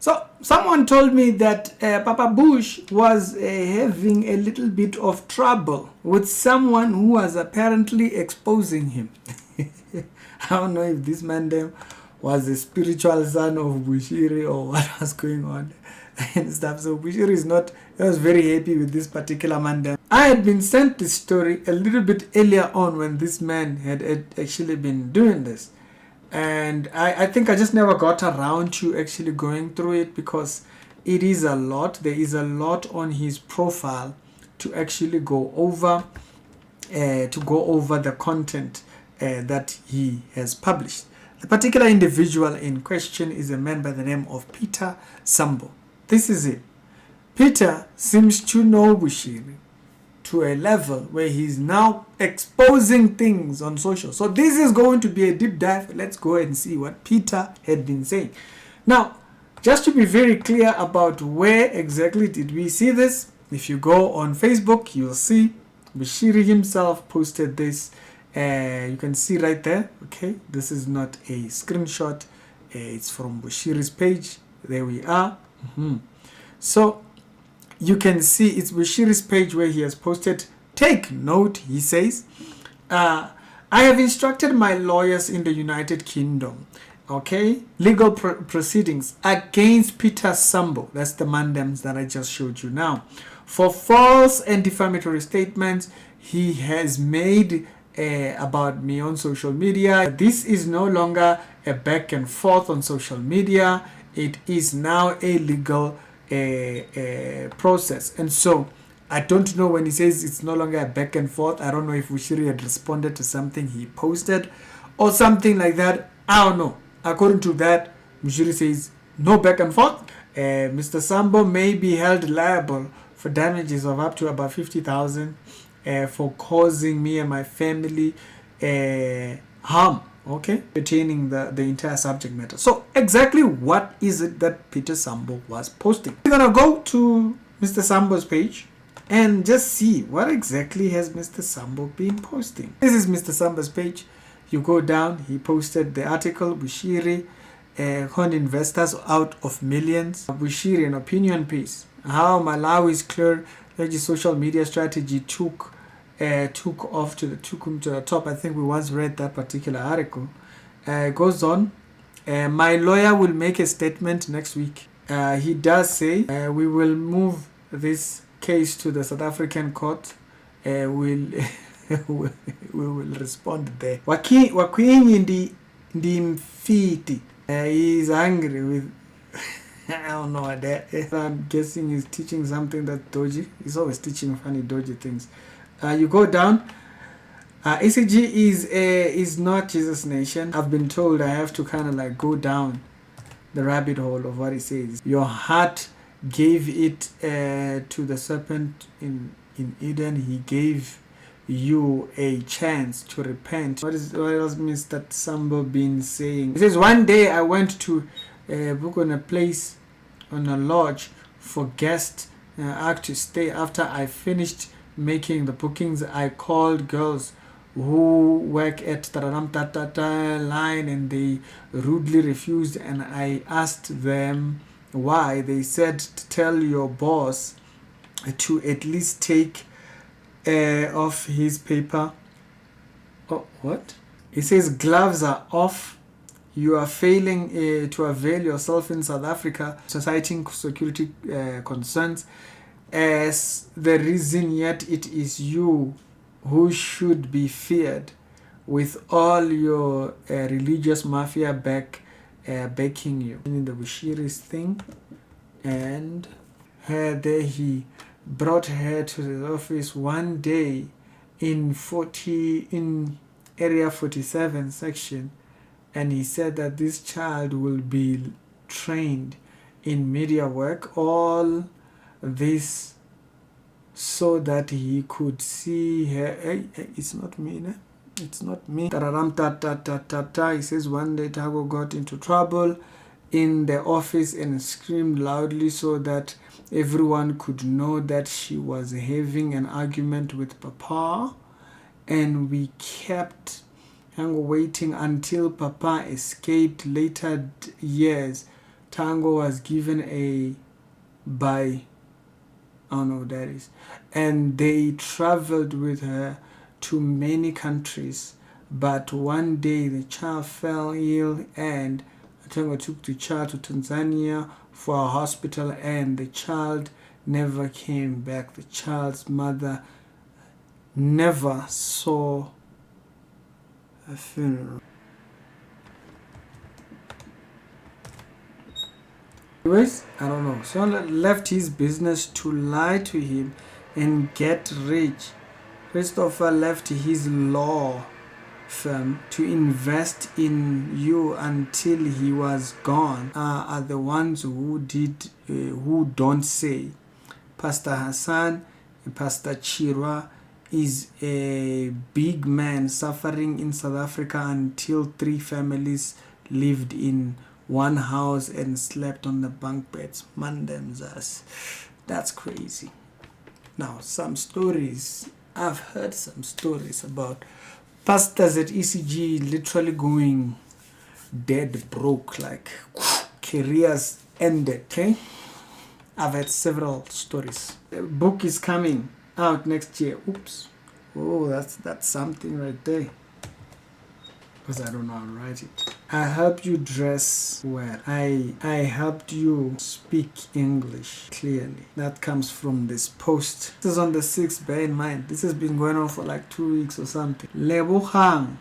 So someone told me that Papa Bush was having a little bit of trouble with someone who was apparently exposing him. I don't know if this man then was a spiritual son of Bushiri or what was going on and stuff. So Bushiri was very happy with this particular man then. I had been sent this story a little bit earlier on when this man had actually been doing this. And I think I just never got around to actually going through it because it is a lot. There is a lot on his profile to actually go over the content that he has published. The particular individual in question is a man by the name of Peter Sambo. This is it. Peter seems to know Bushiri to a level where he's now exposing things on social. So this is going to be a deep dive. Let's go and see what Peter had been saying. Now, just to be very clear about where exactly did we see this, if you go on Facebook, you'll see Bushiri himself posted this. You can see right there. Okay, this is not a screenshot. It's from Bushiri's page. There we are. So you can see it's Bushiri's page where he has posted, "Take note," he says, "I have instructed my lawyers in the United Kingdom, okay, legal proceedings against Peter Sambo," that's the mandems that I just showed you now, "for false and defamatory statements he has made about me on social media. This is no longer a back and forth on social media. It is now a legal process." And so I don't know, when he says it's no longer a back and forth, I don't know if Bushiri had responded to something he posted or something like that. I don't know. According to that, Bushiri says no back and forth. Mr. Sambo may be held liable for damages of up to about 50,000 for causing me and my family harm, okay, pertaining the entire subject matter. So exactly what is it that Peter Sambo was posting? We're gonna go to Mr. Sambo's page and just see what exactly has Mr. Sambo been posting. This is Mr. Sambo's page. You go down, he posted the article, Bushiri conned investors out of millions. Bushiri, an opinion piece. How Malawi's clear social media strategy took off to the top. I think we once read that particular article. Goes on. My lawyer will make a statement next week. He does say we will move this case to the South African court. We will respond there. Wakwinyi ndi mfiti. He's angry with I don't know what that is. I'm guessing he's teaching something that's dodgy. He's always teaching funny dodgy things. You go down. ACG is not Jesus Nation. I've been told I have to kind of like go down the rabbit hole of what he says. Your heart gave it to the serpent in Eden. He gave you a chance to repent. What else Mr. Sambo been saying? He says, one day I went to book on a place, on a lodge for guests asked to stay. After I finished making the bookings, I called girls who work at Tararam line and they rudely refused, and I asked them why. They said to tell your boss to at least take off his paper. Oh, what? It says gloves are off. You are failing to avail yourself in South Africa, citing security concerns as the reason, yet it is you who should be feared, with all your religious mafia backing you. In the Bushiri's thing, and there he brought her to the office one day in area 47 section, and he said that this child will be trained in media work, all this so that he could see her. Hey, it's not me, ne? It's not me. He says one day Tago got into trouble in the office and screamed loudly so that everyone could know that she was having an argument with Papa, and we kept waiting until Papa escaped later years Tango was given a by, I don't know what that is, and they traveled with her to many countries, but one day the child fell ill and Tango took the child to Tanzania for a hospital, and the child never came back. The child's mother never saw a funeral. Anyways, I don't know. So left his business to lie to him and get rich. Christopher left his law firm to invest in you until he was gone. Are the ones who don't say. Pastor Hassan, Pastor Chirwa is a big man suffering in South Africa until 3 families lived in one house and slept on the bunk beds. Man them's us. That's crazy. Now, some stories. I've heard some stories about pastors at ECG literally going dead broke, like careers ended. Okay, I've had several stories. The book is coming out next year. Oops. Oh, that's something right there. Because I don't know how to write it. I helped you dress well. I helped you speak English clearly. That comes from this post. This is on the 6th, bear in mind. This has been going on for like 2 weeks or something. Lebohang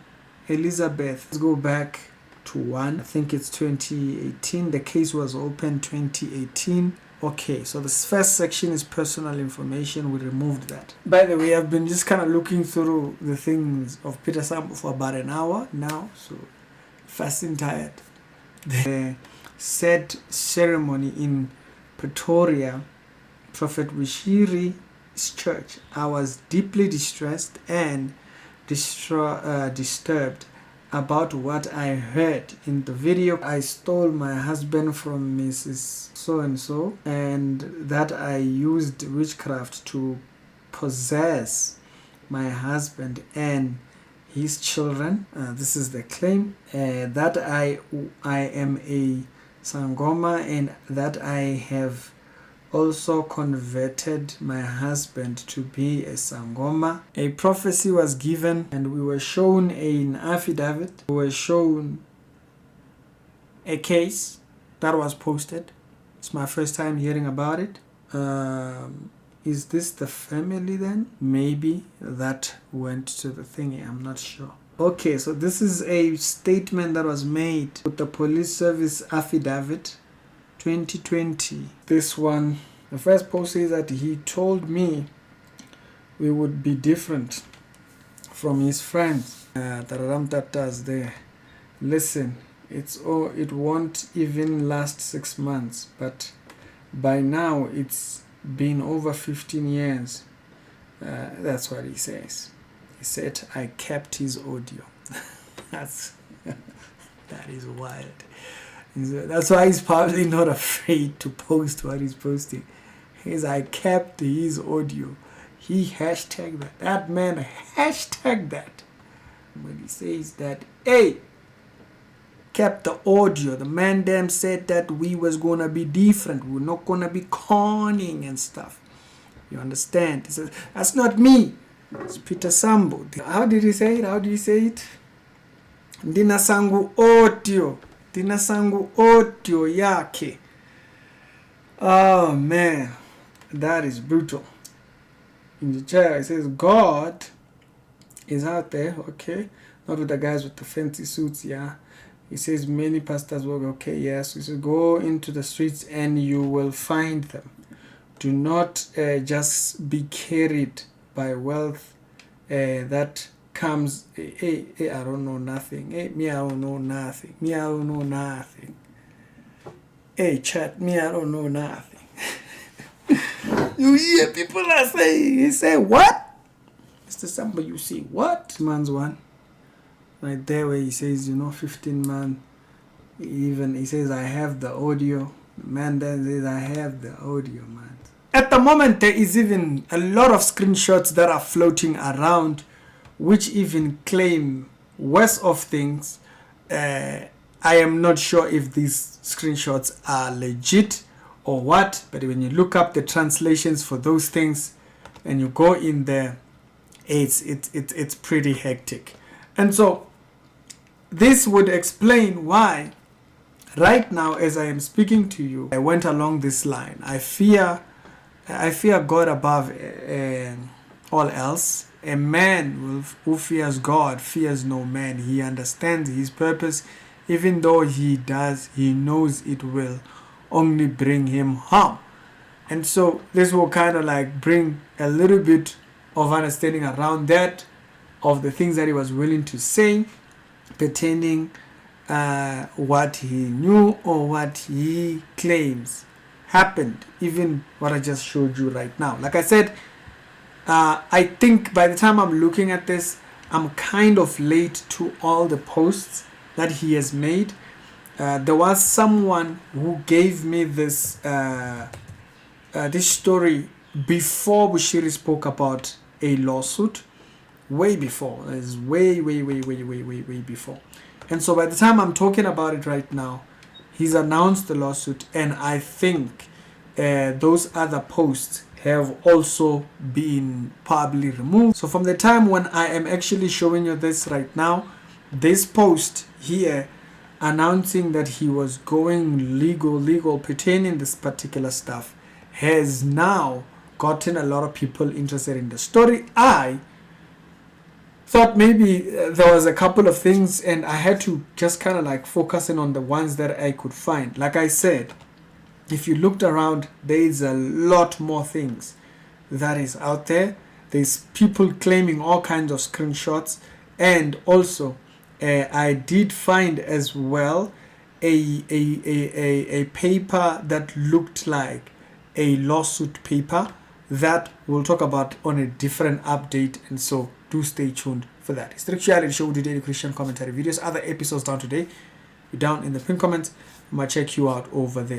Elizabeth. Let's go back to 1. I think it's 2018. The case was opened 2018. Okay, so this first section is personal information. We removed that. By the way, I've been just kind of looking through the things of Peter Sambo for about an hour now, so fast and tired. The said ceremony in Pretoria, Prophet Bushiri's church, I was deeply distressed and disturbed about what I heard in the video. I stole my husband from Mrs. So-and-so, and that I used witchcraft to possess my husband and his children. This is the claim. That I am a Sangoma, and that I have also converted my husband to be a Sangoma. A prophecy was given, and we were shown an affidavit. We were shown a case that was posted. It's my first time hearing about it. Is this the family then? Maybe that went to the thingy, I'm not sure. Okay, so this is a statement that was made with the police service affidavit 2020. This one, the first post says that he told me we would be different from his friends. Tararam there. Listen, it won't even last 6 months, but by now it's been over 15 years. That's what he says. He said I kept his audio. That is wild. That's why he's probably not afraid to post what he's posting. He's I kept his audio. He hashtagged that. That man hashtagged that. When he says that, hey, kept the audio. The man them said that we was gonna be different. We're not gonna be conning and stuff. You understand? He says, that's not me. It's Peter Sambo. How did he say it? How did he say it? Dina sangu audio. Dina sangu audio yake. Oh man, that is brutal. In the chair it says God is out there, okay? Not with the guys with the fancy suits, yeah. He says many pastors will go, okay, yes. He says go into the streets and you will find them. Do not just be carried by wealth that comes. Hey, I don't know nothing. Hey, me, I don't know nothing. Me, I don't know nothing. Hey, chat, me, I don't know nothing. You hear people are saying, he say, what? Mr. Sambo, you see what? Man's one. Right there where he says, 15 man. Even he says, I have the audio. The man then says, I have the audio, man. At the moment, there is even a lot of screenshots that are floating around, which even claim worse of things. I am not sure if these screenshots are legit or what, but when you look up the translations for those things and you go in there, it's pretty hectic. And so this would explain why right now, as I am speaking to you, I went along this line. I fear God above all else. A man who fears God fears no man. He understands his purpose, even though he knows it will only bring him harm. And so this will kind of like bring a little bit of understanding around that, of the things that he was willing to say pertaining what he knew or what he claims happened, even what I just showed you right now. Like I said, I think by the time I'm looking at this, I'm kind of late to all the posts that he has made. There was someone who gave me this story before Bushiri spoke about a lawsuit, way before. It's way before. And so by the time I'm talking about it right now, he's announced the lawsuit, and I think those other posts have also been probably removed. So from the time when I am actually showing you this right now, this post here announcing that he was going legal pertaining this particular stuff has now gotten a lot of people interested in the story. I thought maybe there was a couple of things, and I had to just kind of like focus in on the ones that I could find. Like I said, if you looked around, there's a lot more things that is out there. There's people claiming all kinds of screenshots, and also I did find as well a paper that looked like a lawsuit paper that we'll talk about on a different update, and so do stay tuned for that. It's the Reality Show with the daily Christian commentary videos. Other episodes down today, down in the pin comments. I'm gonna check you out over there.